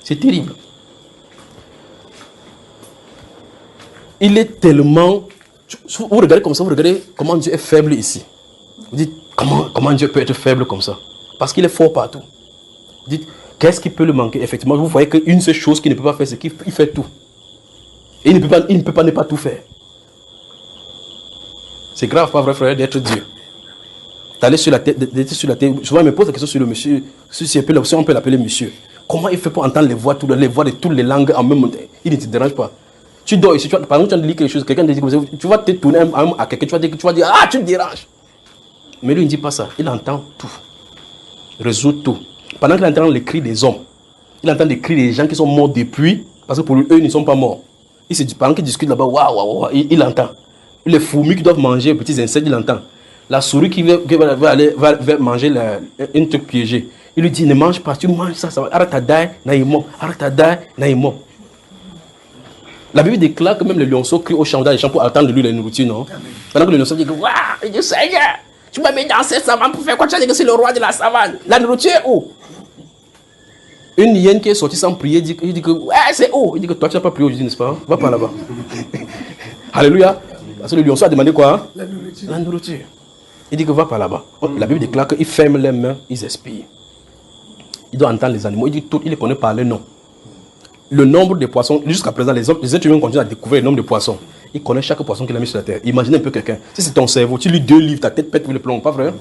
C'est terrible. Il est tellement... Vous regardez comme ça, vous regardez comment Dieu est faible ici. Vous dites, comment Dieu peut être faible comme ça? Parce qu'il est fort partout. Vous dites, qu'est-ce qui peut le manquer? Effectivement, vous voyez qu'une seule chose qu'il ne peut pas faire, c'est qu'il fait tout. Et il ne peut pas ne pas tout faire. C'est grave, pas vrai, frère, d'être Dieu. D'aller sur la tête, d'être sur la tête. Souvent, il me pose la question sur le monsieur, si on peut l'appeler monsieur. Comment il fait pour entendre les voix de toutes les langues en même temps? Il ne te dérange pas. Tu dors ici, par exemple, tu as dit quelque chose, quelqu'un te dit que tu vas te tourner à quelqu'un, tu vas dire, ah, tu me déranges. Mais lui, il ne dit pas ça. Il entend tout. Il résout tout. Pendant qu'il entend les cris des hommes, il entend les cris des gens qui sont morts depuis, parce que pour eux, ils ne sont pas morts. Pendant qu'il discute là-bas, waouh, il entend. Les fourmis qui doivent manger les petits insectes, il entend. La souris qui va manger un truc piégé. Il lui dit, ne mange pas, tu manges ça, ça va. Arrête à daï, naïmo. Arrête à daï, naïmo. La Bible déclare que même le lionceau crie au champ des champs pour attendre de lui la nourriture, non? Pendant que le lionceau dit, waouh, il dit, Seigneur, tu m'as mis dans cette savane pour faire quoi? Tu as dit que c'est le roi de la savane. La nourriture est où? Une hyène qui est sortie sans prier, il dit que, ouais, c'est où? Il dit que toi, tu n'as pas prié aujourd'hui, n'est-ce pas? Va par là-bas. Alléluia. Parce que le lionceau a demandé quoi? La nourriture. La nourriture. Il dit que va par là-bas. La Bible déclare qu'ils ferment les mains, ils expirent. Il doit entendre les animaux. Il dit tout, il les connaît par les noms. Le nombre de poissons, jusqu'à présent, les êtres humains continuent à découvrir le nombre de poissons. Il connaît chaque poisson qu'il a mis sur la terre. Imaginez un peu quelqu'un. Si c'est ton cerveau, tu lis 2 livres, ta tête pète le plomb, pas vrai?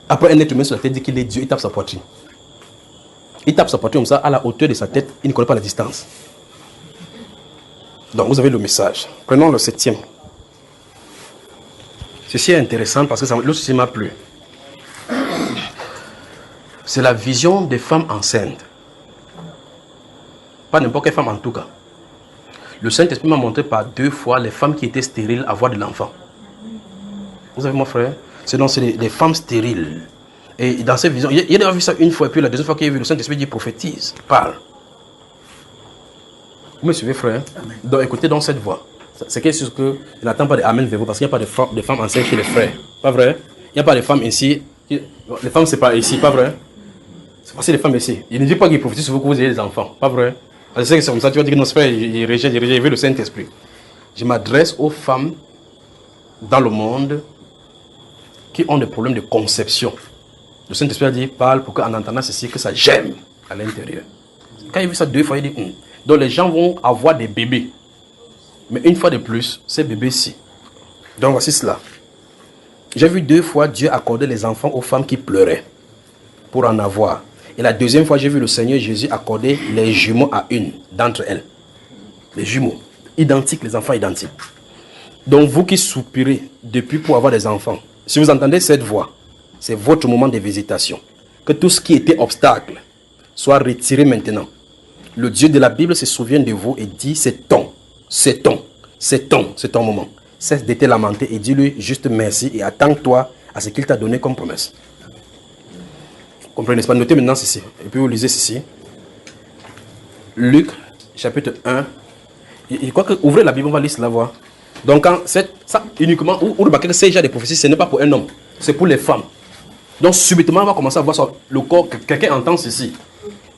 Après, un être humain sur la tête dit qu'il est Dieu, il tape sa poitrine. Il tape sa poitrine comme ça, à la hauteur de sa tête, il ne connaît pas la distance. Donc, vous avez le message. Prenons le 7e. Ceci est intéressant parce que l'autre ceci m'a plu. C'est la vision des femmes enceintes. Pas n'importe quelle femme en tout cas. Le Saint-Esprit m'a montré par 2 fois les femmes qui étaient stériles avoir de l'enfant. Vous avez mon frère? C'est des femmes stériles. Et dans cette vision, il a vu ça une fois, et puis la deuxième fois qu'il a vu, le Saint-Esprit dit prophétise, parle. Vous me suivez, frère? Amen. Donc écoutez dans cette voix. C'est quelque chose que je n'attends pas d'amen vers vous parce qu'il n'y a pas de femmes enceintes chez les frères. Pas vrai? Il n'y a pas de femmes ici. Les femmes, c'est pas ici, pas vrai? C'est pas les femmes ici. Il ne dit pas qu'il prophétise sur vous que vous ayez des enfants. Pas vrai? Je sais que c'est comme ça, tu vas dire que nos frères, il rejette le Saint-Esprit. Je m'adresse aux femmes dans le monde qui ont des problèmes de conception. Le Saint-Esprit a dit, parle pour qu'en entendant ceci, que ça gemme à l'intérieur. Quand il a vu ça 2 fois, il dit, donc les gens vont avoir des bébés. Mais une fois de plus, ces bébés-ci. Donc voici cela. J'ai vu 2 fois Dieu accorder les enfants aux femmes qui pleuraient pour en avoir. Et la deuxième fois, j'ai vu le Seigneur Jésus accorder les jumeaux à une d'entre elles. Les jumeaux. Identiques, les enfants identiques. Donc vous qui soupirez depuis pour avoir des enfants, si vous entendez cette voix, c'est votre moment de visitation. Que tout ce qui était obstacle soit retiré maintenant. Le Dieu de la Bible se souvient de vous et dit, c'est ton moment. Cesse de te lamenter et dis-lui juste merci et attends-toi à ce qu'il t'a donné comme promesse. Comprenez, n'est-ce pas? Notez maintenant ceci. Et puis vous lisez ceci. Luc, chapitre 1. Je crois que ouvrez la Bible, on va lire cela voir. Donc, quand ça uniquement, vous remarquez que ces gens de prophéties, ce n'est pas pour un homme, c'est pour les femmes. Donc, subitement, on va commencer à voir sur le corps. Quelqu'un entend ceci.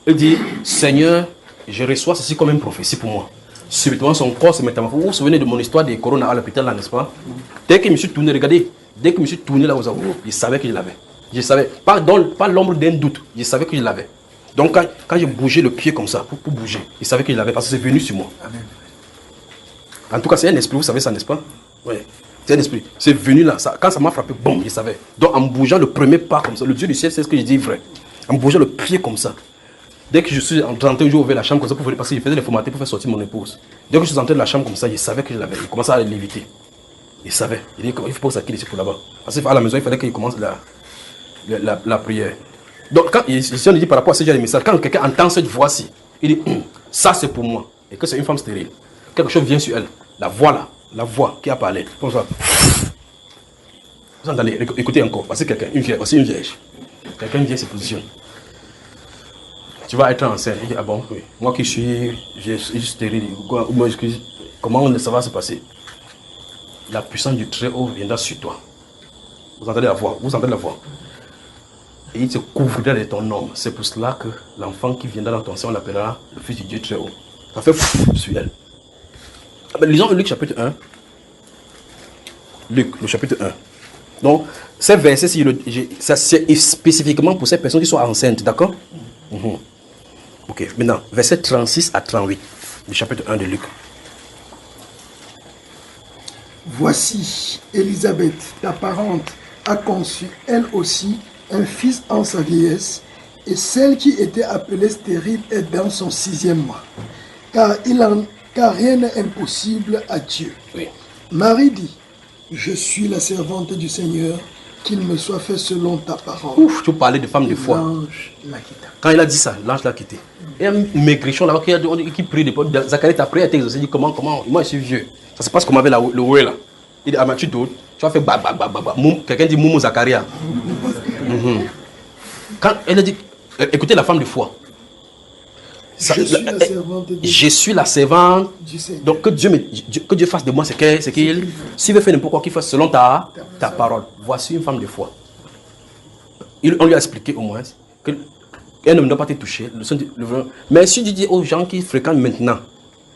Il dit, Seigneur, je reçois ceci comme une prophétie pour moi. Subitement, son corps se métamorphose. Vous vous souvenez de mon histoire de Corona à l'hôpital, là, n'est-ce pas? Dès que je me suis tourné, regardez, dès que je me suis tourné là, je savais que je l'avais. Je savais, pas l'ombre d'un doute, je savais que je l'avais. Donc, quand j'ai bougé le pied comme ça, pour bouger, je savais que je l'avais parce que c'est venu sur moi. Amen. En tout cas, c'est un esprit, vous savez ça, n'est-ce pas? Oui. C'est un esprit. C'est venu là. Quand ça m'a frappé, bon, je savais. Donc, en bougeant le premier pas comme ça, le Dieu du ciel, c'est ce que je dis vrai. En bougeant le pied comme ça. Dès que je suis rentré, j'ai ouvert la chambre comme ça pour venir, parce que je faisais les formalités pour faire sortir mon épouse. Dès que je suis rentré de la chambre comme ça, je savais que je l'avais. Il commençait à l'éviter. Il savait. Il dit il faut pas ça qu'il ici pour là-bas. Parce qu'à la maison, il fallait qu'il commence la prière. Donc, quand ici on dit par rapport à ce genre de message, quand quelqu'un entend cette voix-ci, il dit ça c'est pour moi. Et que c'est une femme stérile. Quelque chose vient sur elle. La voix là, la voix qui a parlé. Comme ça. Vous entendez, écoutez encore. Voici quelqu'un, une vierge, voici une vierge. Quelqu'un vient se positionne. Tu vas être enceinte. Il dit, ah bon, oui. Moi qui suis stérile, comment ça va se passer? La puissance du Très-Haut viendra sur toi. Vous entendez la voix, vous entendez la voix. et il te couvrira de ton ombre. C'est pour cela que l'enfant qui viendra dans ton sein, on l'appellera le Fils du Dieu très haut. Ça fait sur elle. Lisons Luc chapitre 1. Luc, le chapitre 1. Donc, ces versets, ça c'est spécifiquement pour ces personnes qui sont enceintes, d'accord? Ok, maintenant, versets 36 à 38, du chapitre 1 de Luc. Voici, Élisabeth, ta parente, a conçu, elle aussi, un fils en sa vieillesse, et celle qui était appelée stérile est dans son 6e mois. Car rien n'est impossible à Dieu. Oui. Marie dit, je suis la servante du Seigneur, qu'il me soit fait selon ta parole. Ouf, tu parlais de femme de foi. L'ange l'a quitté. Quand il a dit ça, l'ange l'a quitté. Et un maigrichon là-bas qui prie de Zacharie t'a prié à t'exaucer. Il dit comment, moi je suis vieux. Ça se passe comme avec le oué là. Il dit, ah, tu doutes, tu vas faire quelqu'un dit Moumou Zacharia. Quand elle a dit, écoutez la femme de foi. Je suis la servante du Seigneur. Donc que Dieu fasse de moi ce qu'il. S'il veut faire n'importe quoi, qu'il fasse selon ta parole. Voici une femme de foi. On lui a expliqué au moins qu'elle ne doit pas te toucher. Mais si tu dis aux gens qui fréquentent maintenant,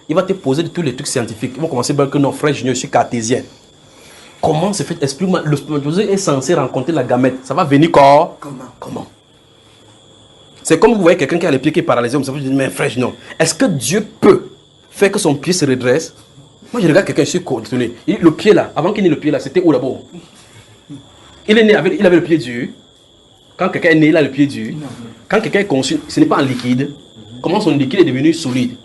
il va te poser tous les trucs scientifiques. Ils vont commencer par que non, frère Junior, je suis cartésien. Comment se fait? Explique-moi. Le spermatozoïde est censé rencontrer la gamète. Ça va venir comment? C'est comme vous voyez quelqu'un qui a les pieds qui est paralysé. Vous dites, mais frère Junior, est-ce que Dieu peut faire que son pied se redresse? Moi, je regarde quelqu'un, je suis coordonné. Le pied là, avant qu'il n'ait le pied là, c'était où d'abord? Il est né avec, il avait le pied dur. Quand quelqu'un est né, il a le pied dur. Quand quelqu'un est conçu, ce n'est pas en liquide. Comment son liquide est devenu solide?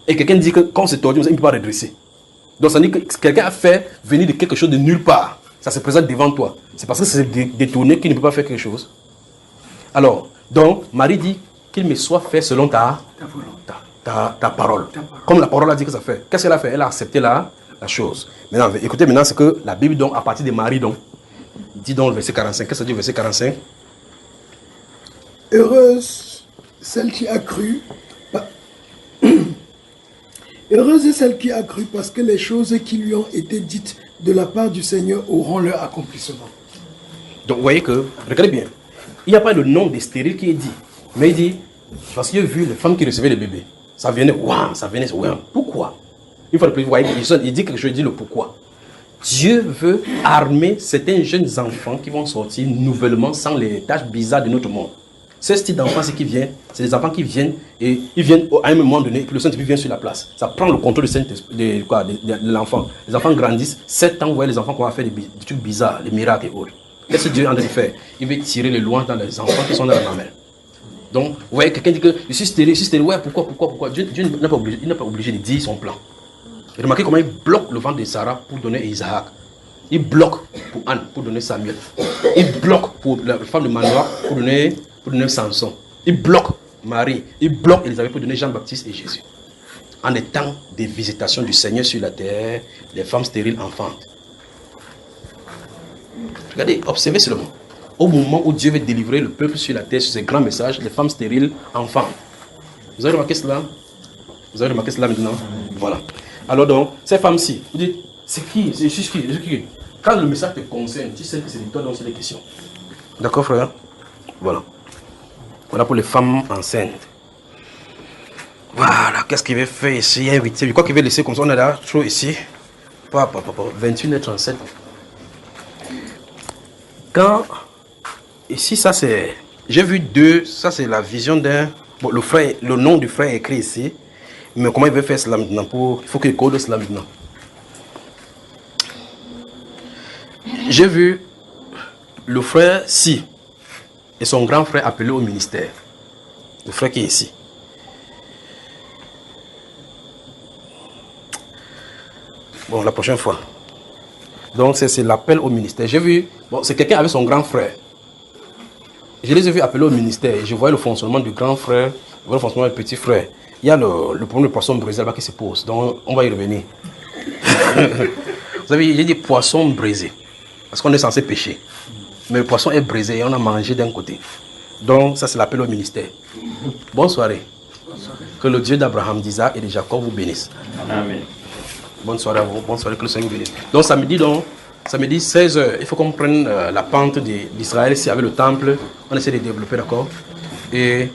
Et quelqu'un dit que quand c'est tordu, il ne peut pas redresser. Donc ça dit que quelqu'un a fait venir de quelque chose de nulle part. Ça se présente devant toi. C'est parce que c'est détourné qu'il ne peut pas faire quelque chose. Alors, donc, Marie dit qu'il me soit fait selon ta parole. Comme la parole a dit que ça fait. Qu'est-ce qu'elle a fait? Elle a accepté la chose. Maintenant, écoutez, maintenant, c'est que la Bible, donc, à partir de Marie, donc, dit dans le verset 45. Qu'est-ce que ça dit, le verset 45? Heureuse celle qui a cru. Heureuse est celle qui a cru parce que les choses qui lui ont été dites de la part du Seigneur auront leur accomplissement. Donc, vous voyez que, regardez bien, il n'y a pas le nom des stériles qui est dit. Mais il dit, parce qu'il a vu les femmes qui recevaient les bébés. Ça venait, waouh, ça venait, waouh. Pourquoi? Une fois de plus, vous voyez, il dit quelque chose, il dit le pourquoi. Dieu veut armer certains jeunes enfants qui vont sortir nouvellement sans les tâches bizarres de notre monde. Ce style d'enfants, c'est des enfants qui viennent et ils viennent à un moment donné, et puis le Saint-Esprit vient sur la place. Ça prend le contrôle de l'enfant. Les enfants grandissent, 7 ans, vous voyez les enfants qui vont faire des trucs bizarres, les miracles et autres. Qu'est-ce que Dieu est en train de faire? Il veut tirer les louanges dans les enfants qui sont dans la mamelle. Donc, vous voyez, quelqu'un dit que je suis stérile, ouais, pourquoi? Dieu n'a pas obligé de dire son plan. Et remarquez comment il bloque le ventre de Sarah pour donner Isaac. Il bloque pour Anne pour donner Samuel. Il bloque pour la femme de Manoah pour donner Samson. Il bloque Marie. Il bloque Élisabeth pour donner Jean-Baptiste et Jésus. En des temps de visitation du Seigneur sur la terre, les femmes stériles enfantent. Regardez, observez seulement. Au moment où Dieu veut délivrer le peuple sur la terre, sur ses grands messages, les femmes stériles enfantent. Vous avez remarqué cela? Vous avez remarqué cela maintenant? Voilà. Alors donc, ces femmes-ci, vous dites, c'est qui? C'est qui? Quand le message te concerne, tu sais que c'est de toi dont c'est les questions. D'accord, frère? Voilà. Voilà pour les femmes enceintes. Voilà, qu'est-ce qu'il veut faire ici? Invité. Je crois qu'il veut laisser comme ça. On est là, trop ici. 21h37. Quand, ici, ça c'est, j'ai vu deux, ça c'est la vision d'un, bon, le nom du frère est écrit ici, mais comment il veut faire cela maintenant? Il faut qu'il code cela maintenant. J'ai vu le frère Si et son grand frère appelé au ministère, le frère qui est ici. Bon, la prochaine fois. Donc, c'est l'appel au ministère. J'ai vu, bon, c'est quelqu'un avec son grand frère. Je les ai vus appeler au ministère. Et je voyais le fonctionnement du grand frère, je voyais le fonctionnement du petit frère. Il y a le problème de poisson brisé là-bas qui se pose. Donc, on va y revenir. Vous savez, j'ai dit poisson brisé. Parce qu'on est censé pêcher. Mais le poisson est brisé et on a mangé d'un côté. Donc, ça, c'est l'appel au ministère. Bonne soirée. Que le Dieu d'Abraham, d'Isaac et de Jacob vous bénisse. Amen. Bonne soirée à vous. Bonne soirée, que le Seigneur vous bénisse. Donc, samedi, donc, samedi 16h, il faut qu'on prenne la pente d'Israël, c'est avec le temple, on essaie de développer, d'accord. Et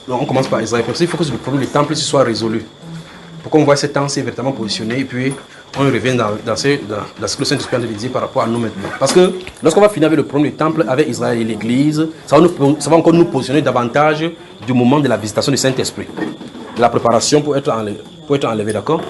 donc, on commence par Israël, parce qu'il faut que le problème du temple soit résolu. Pour qu'on voit cet temps, c'est véritablement positionné, et puis on revient dans ce que le Saint-Esprit a dit par rapport à nous maintenant. Parce que lorsqu'on va finir avec le problème du temple, avec Israël et l'Église, ça va encore nous positionner davantage du moment de la visitation du Saint-Esprit, de la préparation pour être enlevé, d'accord.